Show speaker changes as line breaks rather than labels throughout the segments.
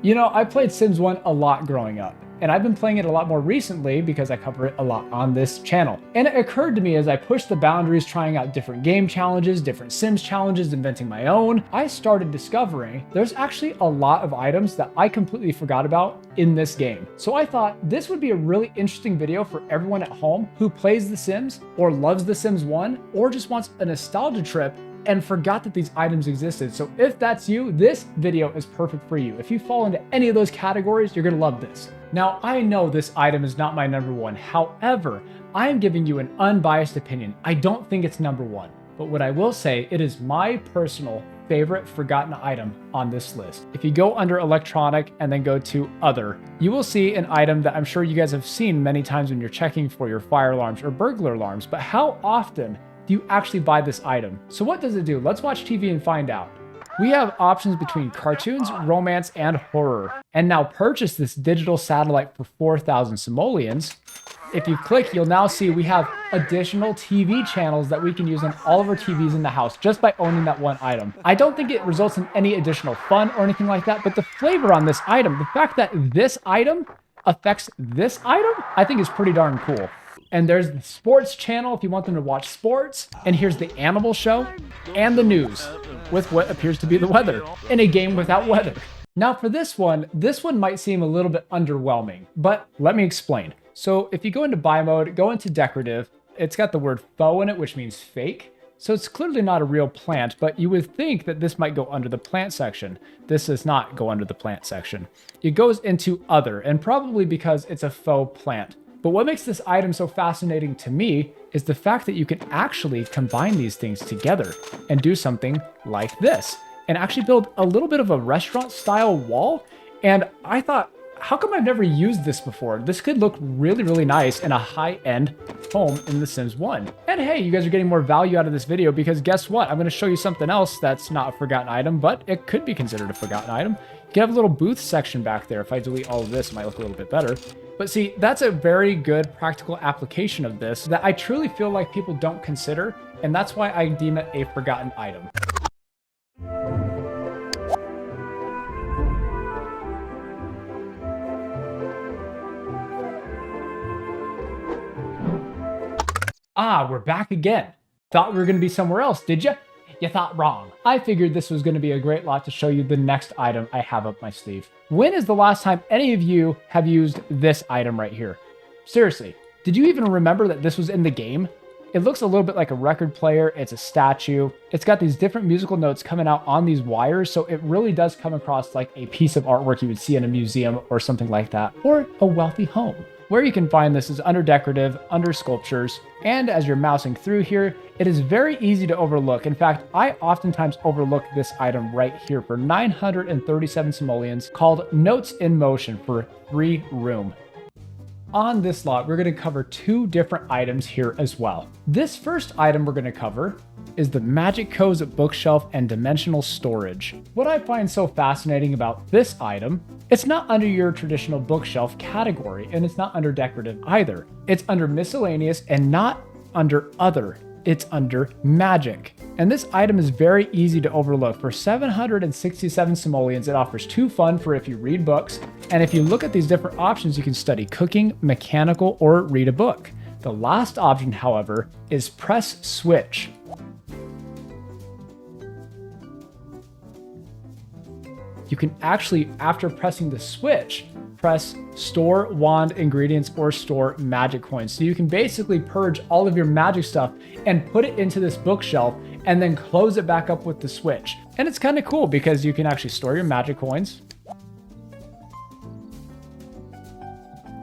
You know, I played Sims 1 a lot growing up, and I've been playing it a lot more recently because I cover it a lot on this channel. And it occurred to me as I pushed the boundaries, trying out different game challenges, different Sims challenges, inventing my own, I started discovering there's actually a lot of items that I completely forgot about in this game. So I thought this would be a really interesting video for everyone at home who plays The Sims or loves The Sims 1 or just wants a nostalgia trip and forgot that these items existed. So if that's you, this video is perfect for you. If you fall into any of those categories, you're gonna love this. Now, I know this item is not my number one. However, I am giving you an unbiased opinion. I don't think it's number one, but what I will say, it is my personal favorite forgotten item on this list. If you go under electronic and then go to other, you will see an item that I'm sure you guys have seen many times when you're checking for your fire alarms or burglar alarms, but how often do you actually buy this item? So what does it do? Let's watch TV and find out. We have options between cartoons, romance, and horror. And now purchase this digital satellite for 4,000 simoleons. If you click, you'll now see we have additional TV channels that we can use on all of our TVs in the house just by owning that one item. I don't think it results in any additional fun or anything like that, but the flavor on this item, the fact that this item affects this item, I think is pretty darn cool. And there's the sports channel if you want them to watch sports. And here's the animal show and the news with what appears to be the weather in a game without weather. Now for this one might seem a little bit underwhelming, but let me explain. So if you go into buy mode, go into decorative, it's got the word faux in it, which means fake. So it's clearly not a real plant, but you would think that this might go under the plant section. This does not go under the plant section. It goes into other, and probably because it's a faux plant. But what makes this item so fascinating to me is the fact that you can actually combine these things together and do something like this and actually build a little bit of a restaurant style wall. And I thought, how come I've never used this before? This could look really, really nice in a high-end home in The Sims 1. And hey, you guys are getting more value out of this video because guess what? I'm gonna show you something else that's not a forgotten item, but it could be considered a forgotten item. You can have a little booth section back there. If I delete all of this, it might look a little bit better. But see, that's a very good practical application of this that I truly feel like people don't consider, and that's why I deem it a forgotten item. Ah, we're back again. Thought we were gonna be somewhere else, did you? You thought wrong. I figured this was gonna be a great lot to show you the next item I have up my sleeve. When is the last time any of you have used this item right here? Seriously, did you even remember that this was in the game? It looks a little bit like a record player. It's a statue. It's got these different musical notes coming out on these wires, so it really does come across like a piece of artwork you would see in a museum or something like that, or a wealthy home. Where you can find this is under decorative, under sculptures, and as you're mousing through here, it is very easy to overlook. In fact, I oftentimes overlook this item right here for 937 simoleons called Notes in Motion for 3 room. On this lot, we're going to cover 2 different items here as well. This first item we're going to cover is the Magic Co's bookshelf and dimensional storage. What I find so fascinating about this item, it's not under your traditional bookshelf category, and it's not under decorative either. It's under miscellaneous and not under other. It's under magic. And this item is very easy to overlook. For 767 simoleons, it offers 2 fun for if you read books. And if you look at these different options, you can study cooking, mechanical, or read a book. The last option, however, is press switch. You can actually, after pressing the switch, press store wand ingredients or store magic coins. So you can basically purge all of your magic stuff and put it into this bookshelf and then close it back up with the switch. And it's kind of cool because you can actually store your magic coins.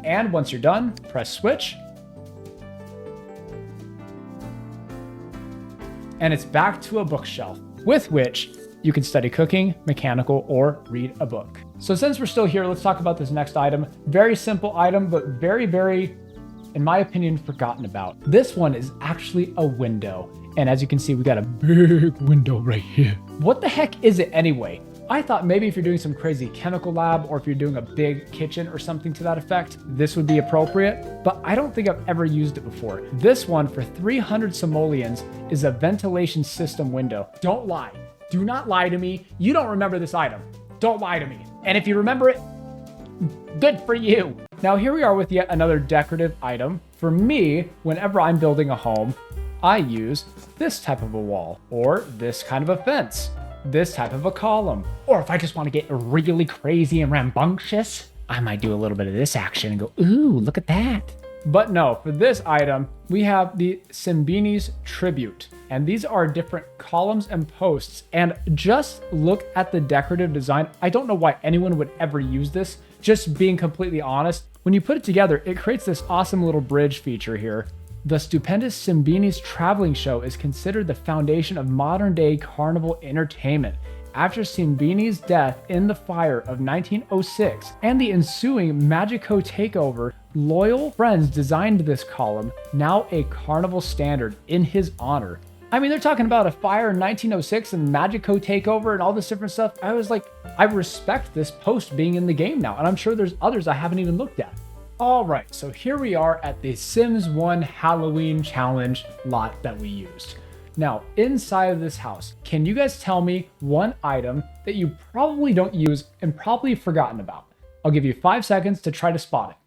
And once you're done, press switch. And it's back to a bookshelf with which you can study cooking, mechanical, or read a book. So since we're still here, let's talk about this next item. Very simple item, but very, very, in my opinion, forgotten about. This one is actually a window. And as you can see, we got a big window right here. What the heck is it anyway? I thought maybe if you're doing some crazy chemical lab or if you're doing a big kitchen or something to that effect, this would be appropriate, but I don't think I've ever used it before. This one for 300 simoleons is a ventilation system window. Don't lie. Do not lie to me. You don't remember this item. Don't lie to me. And if you remember it, good for you. Now here we are with yet another decorative item. For me, whenever I'm building a home, I use this type of a wall, or this kind of a fence, this type of a column. Or if I just want to get really crazy and rambunctious, I might do a little bit of this action and go, ooh, look at that. But no, for this item, we have the Simbini's Tribute. And these are different columns and posts. And just look at the decorative design. I don't know why anyone would ever use this. Just being completely honest, when you put it together, it creates this awesome little bridge feature here. The stupendous Simbini's traveling show is considered the foundation of modern day carnival entertainment. After Simbini's death in the fire of 1906 and the ensuing Magico takeover, loyal friends designed this column, now a carnival standard, in his honor. I mean, they're talking about a fire in 1906 and Magico takeover and all this different stuff. I was like, I respect this post being in the game now, and I'm sure there's others I haven't even looked at. All right, so here we are at the Sims 1 Halloween challenge lot that we used. Now, inside of this house, can you guys tell me one item that you probably don't use and probably forgotten about? I'll give you 5 seconds to try to spot it.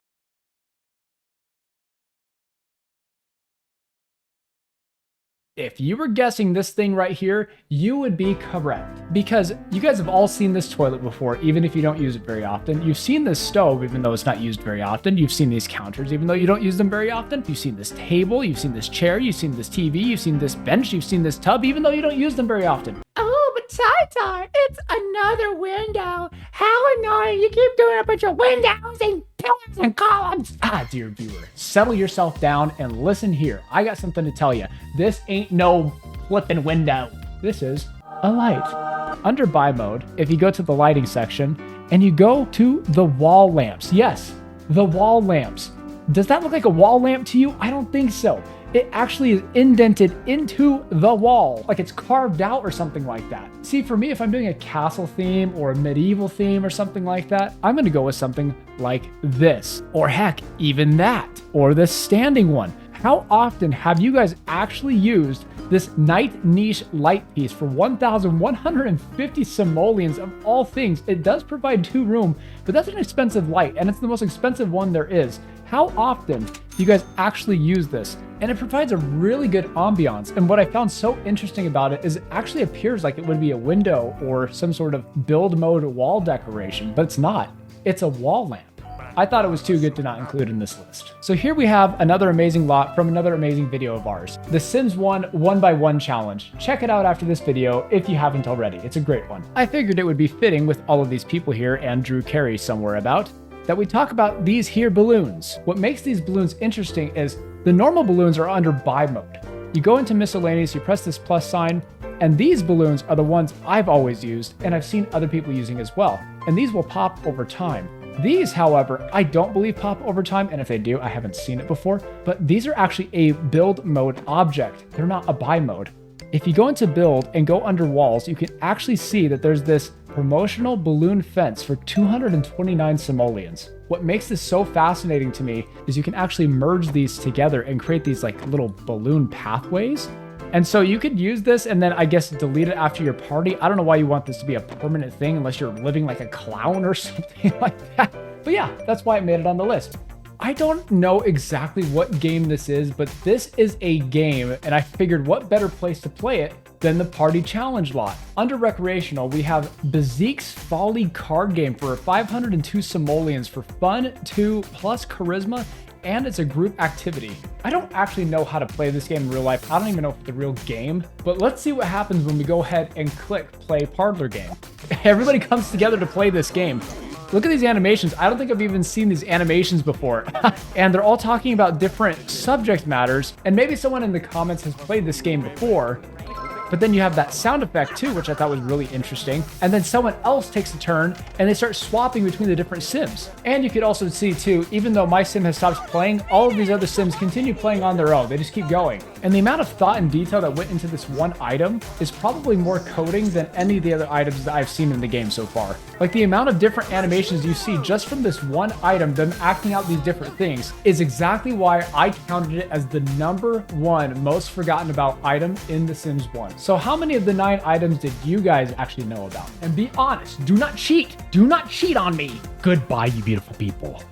If you were guessing this thing right here, you would be correct. Because you guys have all seen this toilet before, even if you don't use it very often. You've seen this stove, even though it's not used very often. You've seen these counters, even though you don't use them very often. You've seen this table, you've seen this chair, you've seen this TV, you've seen this bench, you've seen this tub, even though you don't use them very often.
Oh, but Tytar, it's another window. How annoying. You keep doing a bunch of windows and pillars and columns.
Ah, dear viewer, settle yourself down and listen here. I got something to tell you. This ain't no flipping window. This is a light. Under buy mode, if you go to the lighting section and you go to the wall lamps. Yes, the wall lamps. Does that look like a wall lamp to you? I don't think so. It actually is indented into the wall, like it's carved out or something like that. See, for me, if I'm doing a castle theme or a medieval theme or something like that, I'm gonna go with something like this, or heck, even that, or this standing one. How often have you guys actually used this night niche light piece for 1,150 simoleons of all things? It does provide 2 room, but that's an expensive light, and it's the most expensive one there is. How often do you guys actually use this? And it provides a really good ambiance. And what I found so interesting about it is it actually appears like it would be a window or some sort of build mode wall decoration, but it's not. It's a wall lamp. I thought it was too good to not include in this list. So here we have another amazing lot from another amazing video of ours, the Sims 1 1x1 challenge. Check it out after this video if you haven't already. It's a great one. I figured it would be fitting with all of these people here and Drew Carey somewhere about that we talk about these here balloons. What makes these balloons interesting is the normal balloons are under buy mode. You go into miscellaneous, you press this plus sign, and these balloons are the ones I've always used and I've seen other people using as well. And these will pop over time. These, however, I don't believe pop over time, and if they do, I haven't seen it before, but these are actually a build mode object. They're not a buy mode. If you go into build and go under walls, you can actually see that there's this promotional balloon fence for 229 simoleons. What makes this so fascinating to me is you can actually merge these together and create these like little balloon pathways. And so you could use this and then I guess delete it after your party. I don't know why you want this to be a permanent thing unless you're living like a clown or something like that. But yeah, that's why it made it on the list. I don't know exactly what game this is, but this is a game, and I figured what better place to play it than the Party Challenge lot. Under Recreational, we have Bezique's Folly card game for 502 simoleons for fun, 2 plus charisma, and it's a group activity. I don't actually know how to play this game in real life. I don't even know if it's a real game, but let's see what happens when we go ahead and click play parlor game. Everybody comes together to play this game. Look at these animations. I don't think I've even seen these animations before. And they're all talking about different subject matters. And maybe someone in the comments has played this game before. But then you have that sound effect too, which I thought was really interesting. And then someone else takes a turn and they start swapping between the different Sims. And you could also see too, even though my Sim has stopped playing, all of these other Sims continue playing on their own. They just keep going. And the amount of thought and detail that went into this one item is probably more coding than any of the other items that I've seen in the game so far. Like the amount of different animations you see just from this one item, them acting out these different things, is exactly why I counted it as the #1 most forgotten about item in The Sims 1. So how many of the 9 items did you guys actually know about? And be honest, do not cheat. Do not cheat on me. Goodbye, you beautiful people.